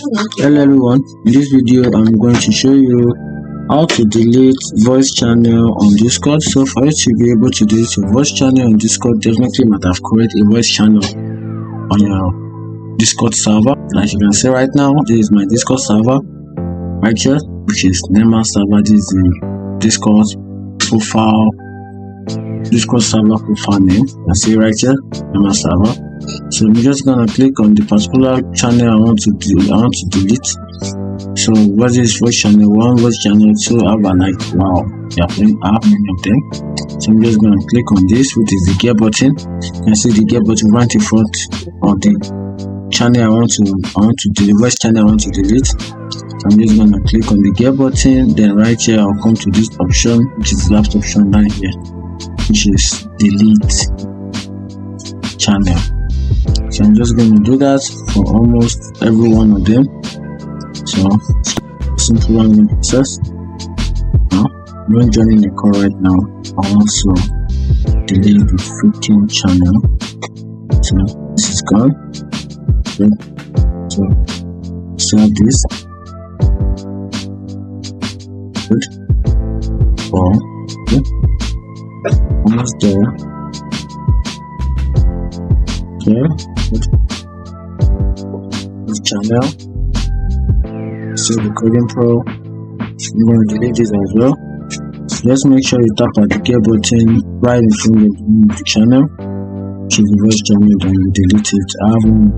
Hello everyone, in this video I'm going to show you how to delete voice channel on Discord. So for you to be able to delete your voice channel on Discord, definitely you might have created a voice channel on your Discord server. As you can see right now, this is my Discord server right here, which is Nema server. This is the Discord server profile name. You can see right here, Nema server. So I'm just gonna click on the particular channel I want to delete. So what is voice channel 1, voice channel 2? I have I have many of them. So I'm just gonna click on this, which is the gear button. You can see the gear button right in front of the channel I want to delete, voice channel I want to delete. So I'm just gonna click on the gear button, then right here I'll come to this option, which is the last option down here, which is delete channel. So I'm just going to do that for almost every one of them. So simple one process. Now I'm not joining the call right now. I'll also delete the freaking channel. So this is gone. Okay. So save this. Good. Okay. Almost there. Okay. This channel, still recording pro. I'm going to delete this as well. So just make sure you tap at the gear button right in front of the channel, which is the voice channel, then you delete it. I haven't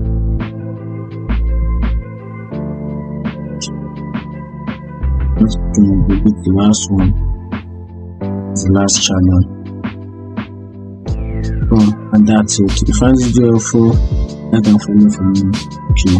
just going to delete the last one, the last channel. And that's it. If you find this video helpful, like and follow for more. Thank you.